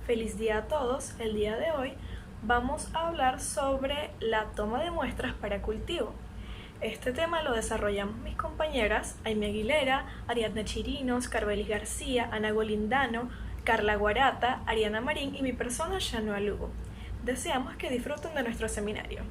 Feliz día a todos. El día de hoy vamos a hablar sobre la toma de muestras para cultivo. Este tema lo desarrollamos mis compañeras Aimee Aguilera, Ariadna Chirinos, Carbelis García, Ana Golindano, Carla Guarata, Ariana Marín y mi persona Shanoa Lugo. Deseamos que disfruten de nuestro seminario.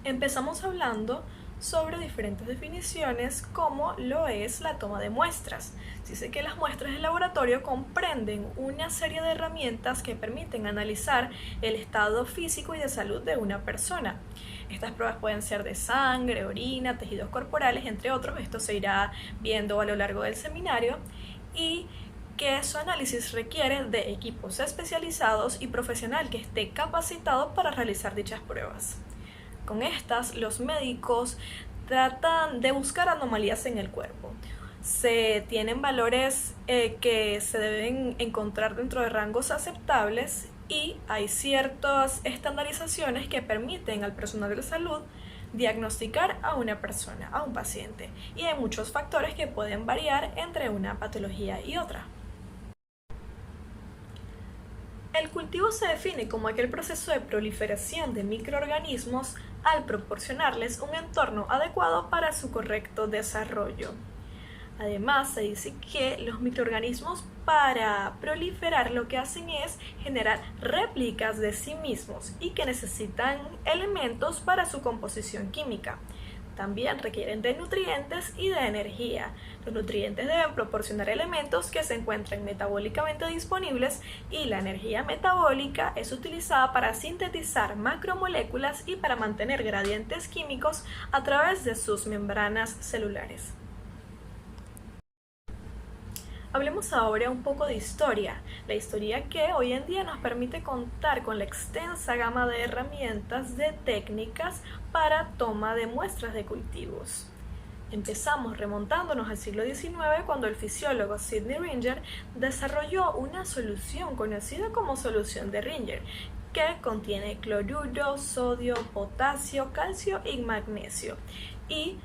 Empezamos hablando sobre diferentes definiciones como lo es la toma de muestras. Se dice que las muestras de laboratorio comprenden una serie de herramientas que permiten analizar el estado físico y de salud de una persona. Estas pruebas pueden ser de sangre, orina, tejidos corporales, entre otros. Esto se irá viendo a lo largo del seminario y que su análisis requiere de equipos especializados y profesional que esté capacitado para realizar dichas pruebas. Con estas, los médicos tratan de buscar anomalías en el cuerpo. Se tienen valores que se deben encontrar dentro de rangos aceptables y hay ciertas estandarizaciones que permiten al personal de salud diagnosticar a una persona, a un paciente. Y hay muchos factores que pueden variar entre una patología y otra. El cultivo se define como aquel proceso de proliferación de microorganismos al proporcionarles un entorno adecuado para su correcto desarrollo. Además, se dice que los microorganismos para proliferar lo que hacen es generar réplicas de sí mismos y que necesitan elementos para su composición química. También requieren de nutrientes y de energía. Los nutrientes deben proporcionar elementos que se encuentren metabólicamente disponibles y la energía metabólica es utilizada para sintetizar macromoléculas y para mantener gradientes químicos a través de sus membranas celulares. Hablemos ahora un poco de historia, la historia que hoy en día nos permite contar con la extensa gama de herramientas de técnicas para toma de muestras de cultivos. Empezamos remontándonos al siglo XIX cuando el fisiólogo Sidney Ringer desarrolló una solución conocida como solución de Ringer, que contiene cloruro, sodio, potasio, calcio y magnesio. Y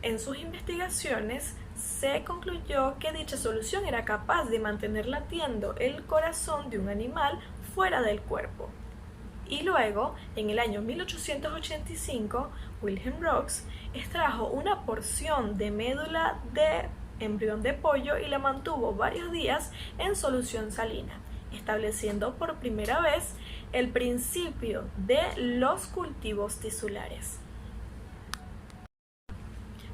en sus investigaciones se concluyó que dicha solución era capaz de mantener latiendo el corazón de un animal fuera del cuerpo. Y luego, en el año 1885, Wilhelm Röhrs extrajo una porción de médula de embrión de pollo y la mantuvo varios días en solución salina, estableciendo por primera vez el principio de los cultivos tisulares.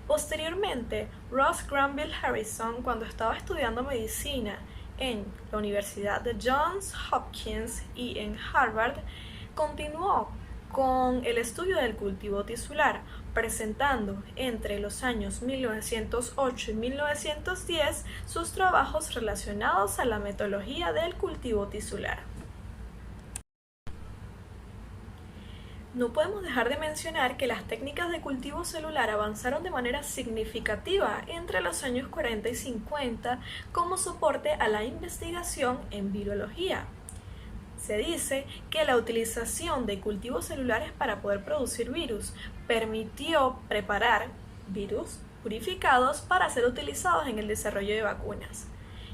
Posteriormente, Ross Granville Harrison, cuando estaba estudiando medicina en la Universidad de Johns Hopkins y en Harvard, continuó con el estudio del cultivo tisular, presentando entre los años 1908 y 1910 sus trabajos relacionados a la metodología del cultivo tisular. No podemos dejar de mencionar que las técnicas de cultivo celular avanzaron de manera significativa entre los años 40 y 50 como soporte a la investigación en virología. Se dice que la utilización de cultivos celulares para poder producir virus permitió preparar virus purificados para ser utilizados en el desarrollo de vacunas.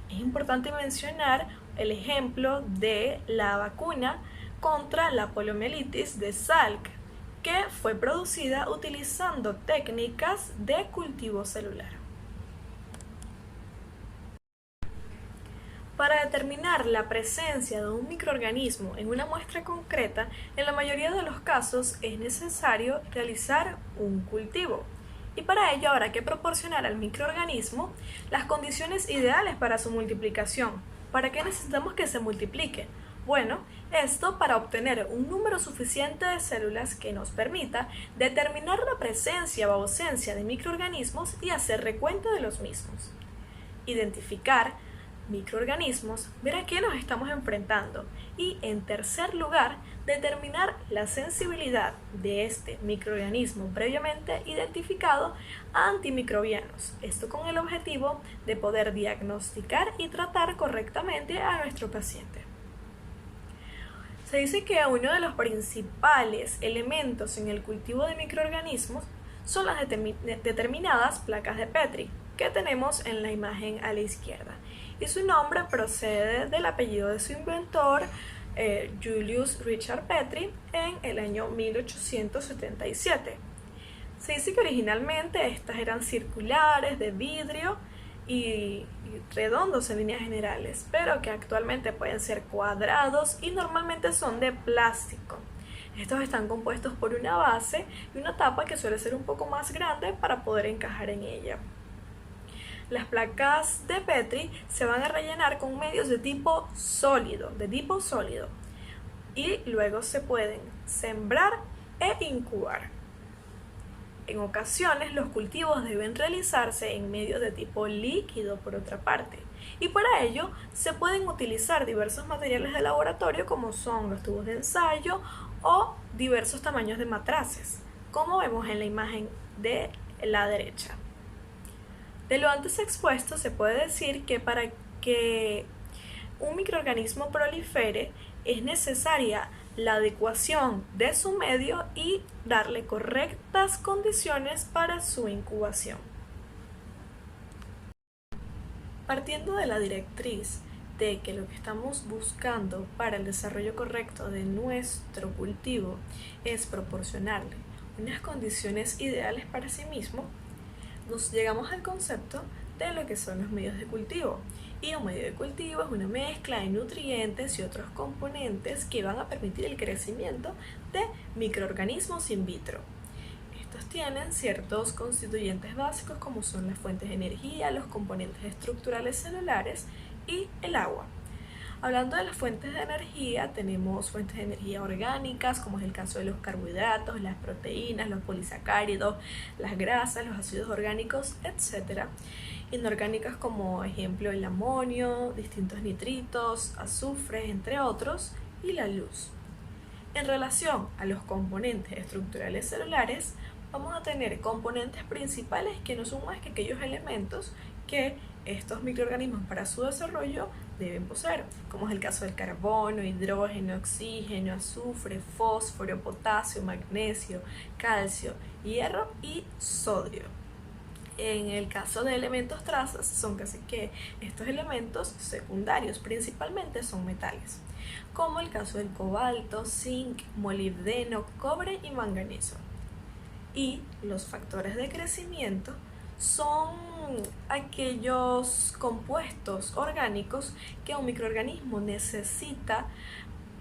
Es importante mencionar el ejemplo de la vacuna contra la poliomielitis de Salk, que fue producida utilizando técnicas de cultivo celular. Para determinar la presencia de un microorganismo en una muestra concreta, en la mayoría de los casos es necesario realizar un cultivo. Y para ello habrá que proporcionar al microorganismo las condiciones ideales para su multiplicación. ¿Para qué necesitamos que se multiplique? Bueno, esto para obtener un número suficiente de células que nos permita determinar la presencia o ausencia de microorganismos y hacer recuento de los mismos. Identificar microorganismos, ver a qué nos estamos enfrentando y, en tercer lugar, determinar la sensibilidad de este microorganismo previamente identificado a antimicrobianos. Esto con el objetivo de poder diagnosticar y tratar correctamente a nuestro paciente. Se dice que uno de los principales elementos en el cultivo de microorganismos son las determinadas placas de Petri que tenemos en la imagen a la izquierda. y su nombre procede del apellido de su inventor, Julius Richard Petri, en el año 1877. Se dice que originalmente estas eran circulares, de vidrio y redondos en líneas generales, pero que actualmente pueden ser cuadrados y normalmente son de plástico. Estos están compuestos por una base y una tapa que suele ser un poco más grande para poder encajar en ella. Las placas de Petri se van a rellenar con medios de tipo sólido, y luego se pueden sembrar e incubar. En ocasiones los cultivos deben realizarse en medios de tipo líquido por otra parte, y para ello se pueden utilizar diversos materiales de laboratorio como son los tubos de ensayo o diversos tamaños de matraces, como vemos en la imagen de la derecha. De lo antes expuesto se puede decir que para que un microorganismo prolifere es necesaria la adecuación de su medio y darle correctas condiciones para su incubación. Partiendo de la directriz de que lo que estamos buscando para el desarrollo correcto de nuestro cultivo es proporcionarle unas condiciones ideales para sí mismo, nos llegamos al concepto de lo que son los medios de cultivo. Y un medio de cultivo es una mezcla de nutrientes y otros componentes que van a permitir el crecimiento de microorganismos in vitro. Estos tienen ciertos constituyentes básicos como son las fuentes de energía, los componentes estructurales celulares y el agua. Hablando de las fuentes de energía, tenemos fuentes de energía orgánicas, como es el caso de los carbohidratos, las proteínas, los polisacáridos, las grasas, los ácidos orgánicos, etc. Inorgánicas como ejemplo el amonio, distintos nitritos, azufre, entre otros, y la luz. En relación a los componentes estructurales celulares, vamos a tener componentes principales que no son más que aquellos elementos que estos microorganismos para su desarrollo deben poseer, como es el caso del carbono, hidrógeno, oxígeno, azufre, fósforo, potasio, magnesio, calcio, hierro y sodio. En el caso de elementos trazas, son casi que estos elementos secundarios principalmente son metales, como el caso del cobalto, zinc, molibdeno, cobre y manganeso. Y los factores de crecimiento son aquellos compuestos orgánicos que un microorganismo necesita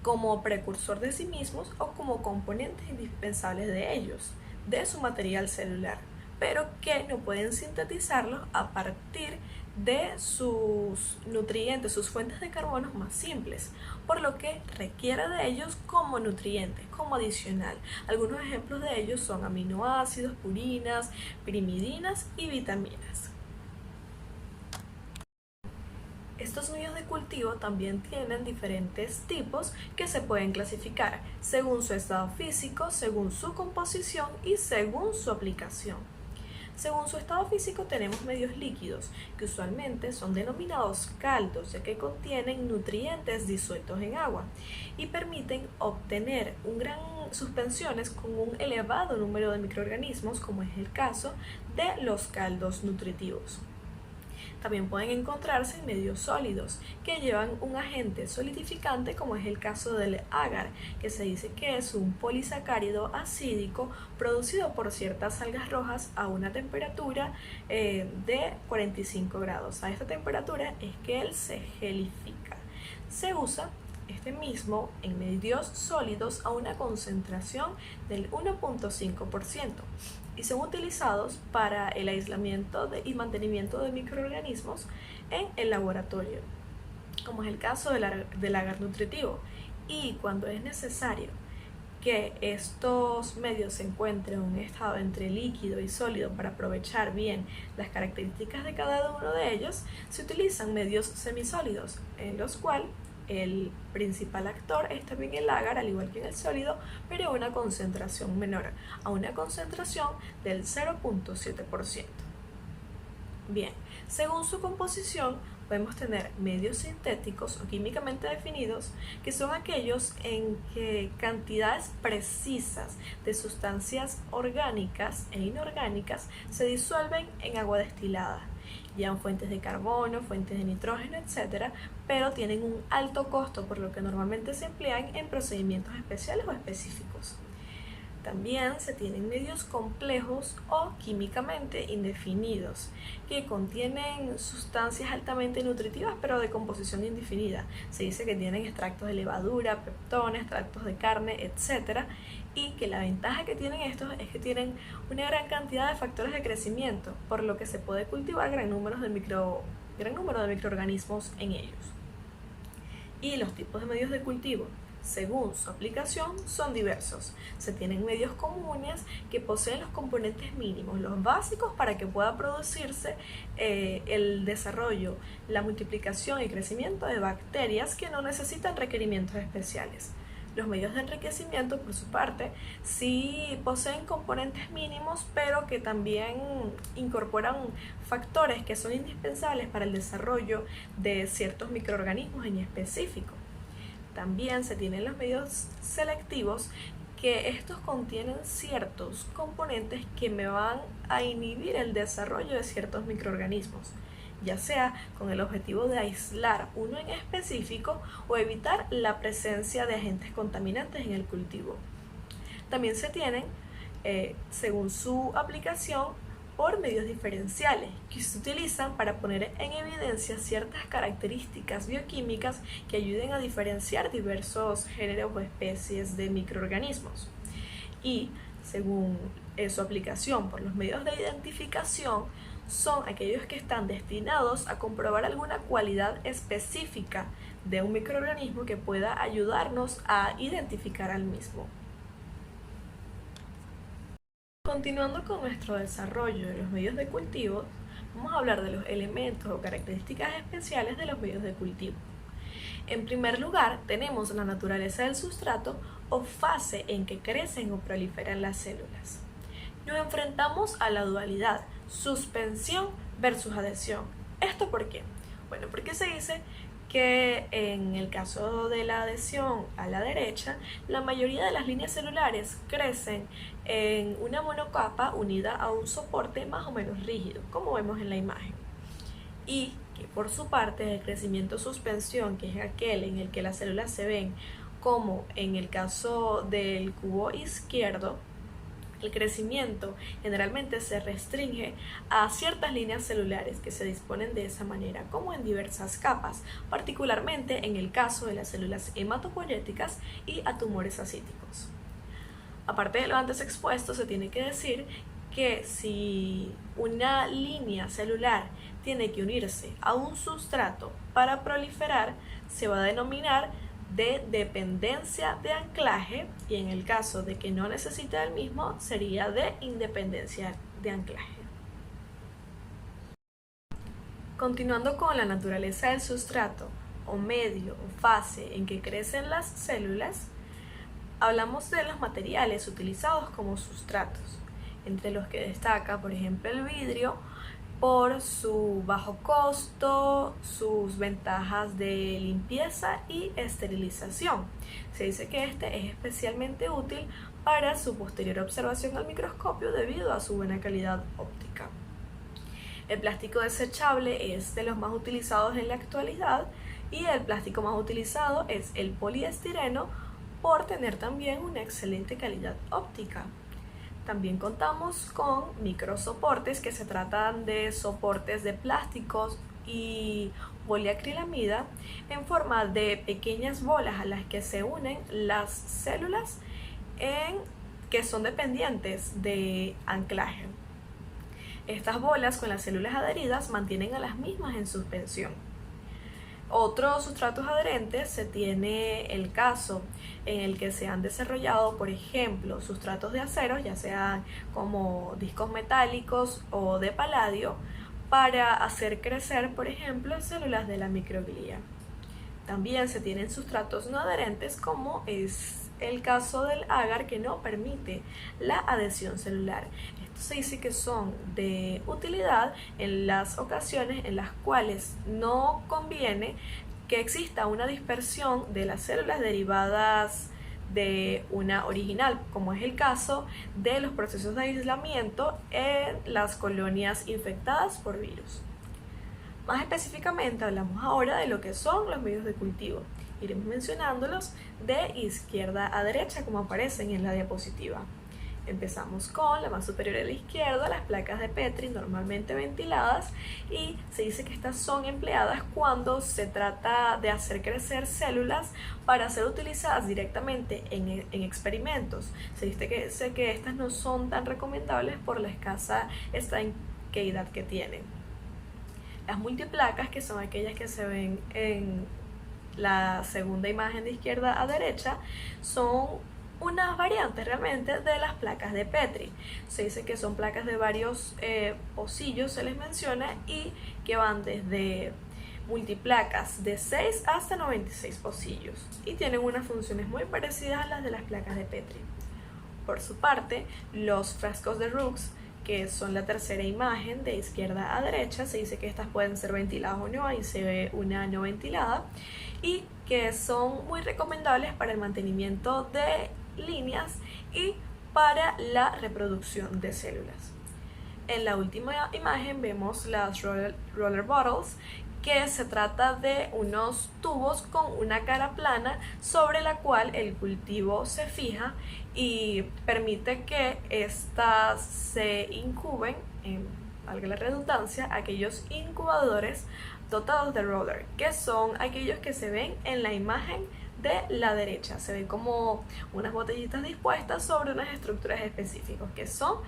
como precursor de sí mismos o como componentes indispensables de ellos, de su material celular, pero que no pueden sintetizarlos a partir de sus nutrientes, sus fuentes de carbono más simples, por lo que requiere de ellos como nutrientes, como adicional. Algunos ejemplos de ellos son aminoácidos, purinas, pirimidinas y vitaminas. Estos medios de cultivo también tienen diferentes tipos que se pueden clasificar según su estado físico, según su composición y según su aplicación. Según su estado físico tenemos medios líquidos, que usualmente son denominados caldos, ya que contienen nutrientes disueltos en agua y permiten obtener suspensiones con un elevado número de microorganismos, como es el caso de los caldos nutritivos. También pueden encontrarse en medios sólidos que llevan un agente solidificante, como es el caso del agar, que se dice que es un polisacárido acídico producido por ciertas algas rojas a una temperatura de 45 grados. A esta temperatura es que él se gelifica. Se usa este mismo en medios sólidos a una concentración del 1.5% y son utilizados para el aislamiento y mantenimiento de microorganismos en el laboratorio, como es el caso del agar nutritivo. Y cuando es necesario que estos medios se encuentren en un estado entre líquido y sólido para aprovechar bien las características de cada uno de ellos, se utilizan medios semisólidos, en los cuales el principal actor es también el agar, al igual que en el sólido, pero a una concentración menor, a una concentración del 0.7%. Bien, según su composición podemos tener medios sintéticos o químicamente definidos, que son aquellos en que cantidades precisas de sustancias orgánicas e inorgánicas se disuelven en agua destilada. Llevan fuentes de carbono, fuentes de nitrógeno, etc., pero tienen un alto costo, por lo que normalmente se emplean en procedimientos especiales o específicos. También se tienen medios complejos o químicamente indefinidos, que contienen sustancias altamente nutritivas pero de composición indefinida. Se dice que tienen extractos de levadura, peptones, extractos de carne, etc. Y que la ventaja que tienen estos es que tienen una gran cantidad de factores de crecimiento, por lo que se puede cultivar gran número de microorganismos en ellos. Y los tipos de medios de cultivo, según su aplicación, son diversos. Se tienen medios comunes que poseen los componentes mínimos, los básicos para que pueda producirse el desarrollo, la multiplicación y crecimiento de bacterias que no necesitan requerimientos especiales. Los medios de enriquecimiento, por su parte, sí poseen componentes mínimos, pero que también incorporan factores que son indispensables para el desarrollo de ciertos microorganismos en específico. También se tienen los medios selectivos, que estos contienen ciertos componentes que me van a inhibir el desarrollo de ciertos microorganismos, ya sea con el objetivo de aislar uno en específico o evitar la presencia de agentes contaminantes en el cultivo. También se tienen, según su aplicación, por medios diferenciales, que se utilizan para poner en evidencia ciertas características bioquímicas que ayuden a diferenciar diversos géneros o especies de microorganismos. Y según su aplicación por los medios de identificación, son aquellos que están destinados a comprobar alguna cualidad específica de un microorganismo que pueda ayudarnos a identificar al mismo. Continuando con nuestro desarrollo de los medios de cultivo, vamos a hablar de los elementos o características especiales de los medios de cultivo. En primer lugar, tenemos la naturaleza del sustrato o fase en que crecen o proliferan las células. Nos enfrentamos a la dualidad, suspensión versus adhesión. ¿Esto por qué? Bueno, porque se dice que en el caso de la adhesión a la derecha, la mayoría de las líneas celulares crecen en una monocapa unida a un soporte más o menos rígido, como vemos en la imagen. Y que por su parte el crecimiento suspensión, que es aquel en el que las células se ven como en el caso del cubo izquierdo, el crecimiento generalmente se restringe a ciertas líneas celulares que se disponen de esa manera, como en diversas capas, particularmente en el caso de las células hematopoyéticas y a tumores ascíticos. Aparte de lo antes expuesto, se tiene que decir que si una línea celular tiene que unirse a un sustrato para proliferar, se va a denominar de dependencia de anclaje, y en el caso de que no necesite el mismo sería de independencia de anclaje. Continuando con la naturaleza del sustrato o medio o fase en que crecen las células, hablamos de los materiales utilizados como sustratos, entre los que destaca, por ejemplo, el vidrio, por su bajo costo, sus ventajas de limpieza y esterilización. Se dice que este es especialmente útil para su posterior observación al microscopio debido a su buena calidad óptica. El plástico desechable es de los más utilizados en la actualidad, y el plástico más utilizado es el poliestireno, por tener también una excelente calidad óptica. También contamos con microsoportes, que se tratan de soportes de plásticos y poliacrilamida en forma de pequeñas bolas a las que se unen las células que son dependientes de anclaje. Estas bolas con las células adheridas mantienen a las mismas en suspensión. Otros sustratos adherentes, se tiene el caso en el que se han desarrollado, por ejemplo, sustratos de acero, ya sean como discos metálicos o de paladio, para hacer crecer, por ejemplo, células de la microglía. También se tienen sustratos no adherentes, como es el caso del agar, que no permite la adhesión celular. Esto se dice que son de utilidad en las ocasiones en las cuales no conviene que exista una dispersión de las células derivadas de una original, como es el caso de los procesos de aislamiento en las colonias infectadas por virus. Más específicamente hablamos ahora de lo que son los medios de cultivo. Iremos mencionándolos de izquierda a derecha como aparecen en la diapositiva. Empezamos con la más superior a la izquierda, las placas de Petri normalmente ventiladas, y se dice que estas son empleadas cuando se trata de hacer crecer células para ser utilizadas directamente en experimentos. Se dice que estas no son tan recomendables por la escasa estanqueidad que tienen. Las multiplacas, que son aquellas que se ven en la segunda imagen de izquierda a derecha, son unas variantes realmente de las placas de Petri. Se dice que son placas de varios pocillos, se les menciona, y que van desde multiplacas de 6 hasta 96 pocillos y tienen unas funciones muy parecidas a las de las placas de Petri. Por su parte, los frascos de Roux, que son la tercera imagen de izquierda a derecha, se dice que estas pueden ser ventiladas o no, ahí se ve una no ventilada, y que son muy recomendables para el mantenimiento de líneas y para la reproducción de células. En la última imagen vemos las roller bottles, que se trata de unos tubos con una cara plana sobre la cual el cultivo se fija y permite que éstas se incuben, valga la redundancia, aquellos incubadores dotados de roller, que son aquellos que se ven en la imagen de la derecha. Se ven como unas botellitas dispuestas sobre unas estructuras específicas que son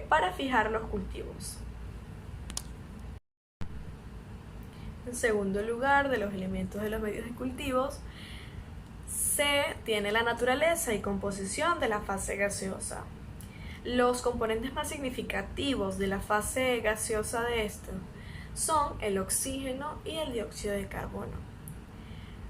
para fijar los cultivos. En segundo lugar, de los elementos de los medios de cultivos, se tiene la naturaleza y composición de la fase gaseosa. Los componentes más significativos de la fase gaseosa de esto son el oxígeno y el dióxido de carbono.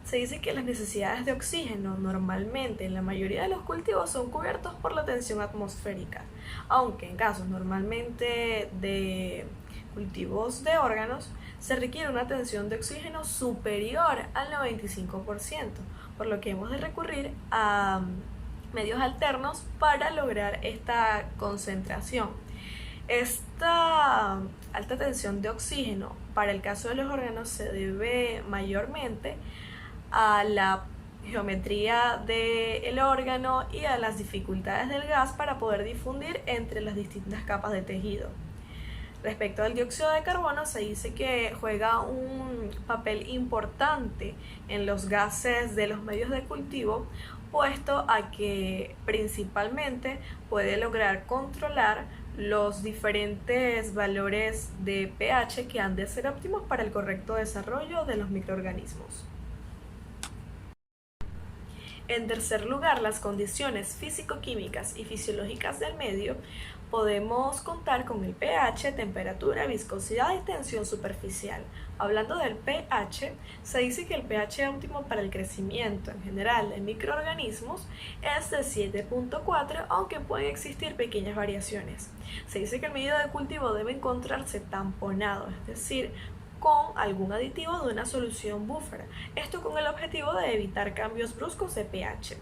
Se dice que las necesidades de oxígeno normalmente en la mayoría de los cultivos son cubiertos por la tensión atmosférica, aunque en casos normalmente de cultivos de órganos se requiere una tensión de oxígeno superior al 95%, por lo que hemos de recurrir a medios alternos para lograr esta concentración. Esta alta tensión de oxígeno para el caso de los órganos se debe mayormente a la geometría del órgano y a las dificultades del gas para poder difundir entre las distintas capas de tejido. Respecto al dióxido de carbono, se dice que juega un papel importante en los gases de los medios de cultivo, puesto a que principalmente puede lograr controlar los diferentes valores de pH que han de ser óptimos para el correcto desarrollo de los microorganismos. En tercer lugar, las condiciones físico-químicas y fisiológicas del medio. Podemos contar con el pH, temperatura, viscosidad y tensión superficial. Hablando del pH, se dice que el pH óptimo para el crecimiento en general de microorganismos es de 7.4, aunque pueden existir pequeñas variaciones. Se dice que el medio de cultivo debe encontrarse tamponado, es decir, con algún aditivo de una solución búfera, esto con el objetivo de evitar cambios bruscos de pH.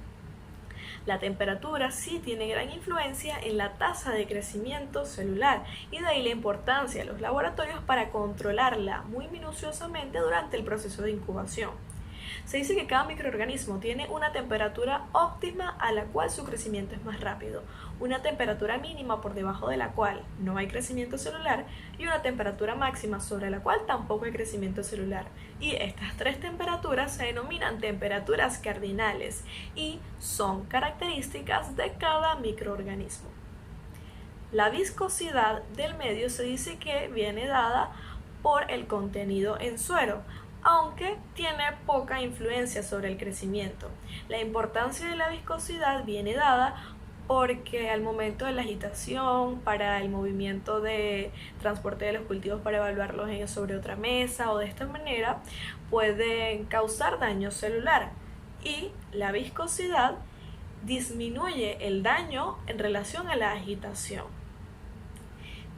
La temperatura sí tiene gran influencia en la tasa de crecimiento celular, y de ahí la importancia de los laboratorios para controlarla muy minuciosamente durante el proceso de incubación. Se dice que cada microorganismo tiene una temperatura óptima a la cual su crecimiento es más rápido, una temperatura mínima por debajo de la cual no hay crecimiento celular y una temperatura máxima sobre la cual tampoco hay crecimiento celular. Y estas tres temperaturas se denominan temperaturas cardinales y son características de cada microorganismo. La viscosidad del medio se dice que viene dada por el contenido en suero, aunque tiene poca influencia sobre el crecimiento. La importancia de la viscosidad viene dada porque al momento de la agitación, para el movimiento de transporte de los cultivos para evaluarlos sobre otra mesa o de esta manera, pueden causar daño celular, y la viscosidad disminuye el daño en relación a la agitación.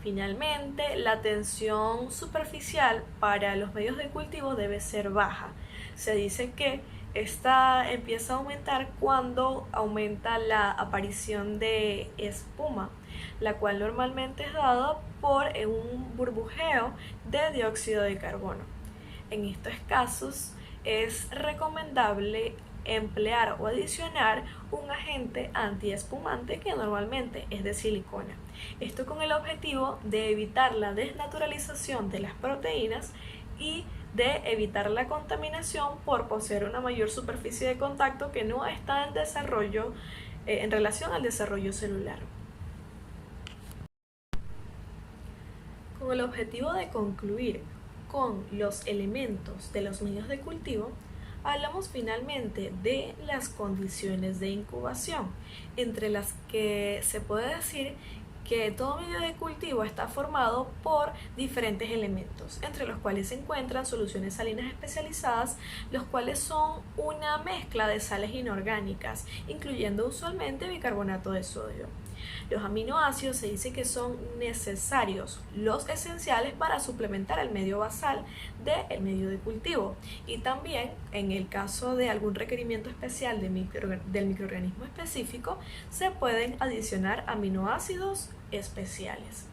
Finalmente, la tensión superficial para los medios de cultivo debe ser baja. Se dice que esta empieza a aumentar cuando aumenta la aparición de espuma, la cual normalmente es dada por un burbujeo de dióxido de carbono. En estos casos es recomendable emplear o adicionar un agente antiespumante que normalmente es de silicona. Esto con el objetivo de evitar la desnaturalización de las proteínas y de evitar la contaminación por poseer una mayor superficie de contacto que no está en desarrollo en relación al desarrollo celular. Con el objetivo de concluir con los elementos de los medios de cultivo, hablamos finalmente de las condiciones de incubación, entre las que se puede decir que todo medio de cultivo está formado por diferentes elementos, entre los cuales se encuentran soluciones salinas especializadas, los cuales son una mezcla de sales inorgánicas, incluyendo usualmente bicarbonato de sodio. Los aminoácidos se dice que son necesarios, los esenciales para suplementar el medio basal del medio de cultivo, y también en el caso de algún requerimiento especial del microorganismo específico se pueden adicionar aminoácidos especiales.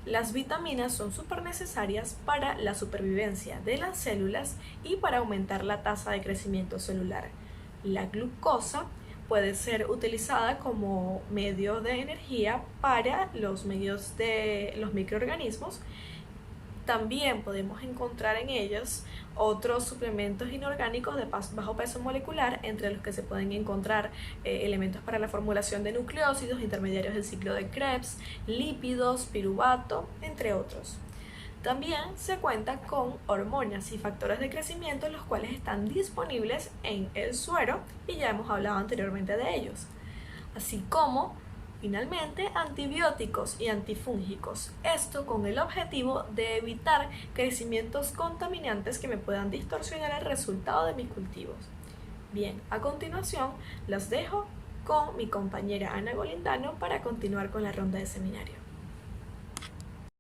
Las vitaminas son súper necesarias para la supervivencia de las células y para aumentar la tasa de crecimiento celular. La glucosa puede ser utilizada como medio de energía para los medios de los microorganismos. También podemos encontrar en ellos otros suplementos inorgánicos de bajo peso molecular, entre los que se pueden encontrar elementos para la formulación de nucleósidos, intermediarios del ciclo de Krebs, lípidos, piruvato, entre otros. También se cuenta con hormonas y factores de crecimiento, los cuales están disponibles en el suero y ya hemos hablado anteriormente de ellos, así como finalmente antibióticos y antifúngicos, esto con el objetivo de evitar crecimientos contaminantes que me puedan distorsionar el resultado de mis cultivos. Bien, a continuación los dejo con mi compañera Ana Golindano para continuar con la ronda de seminario.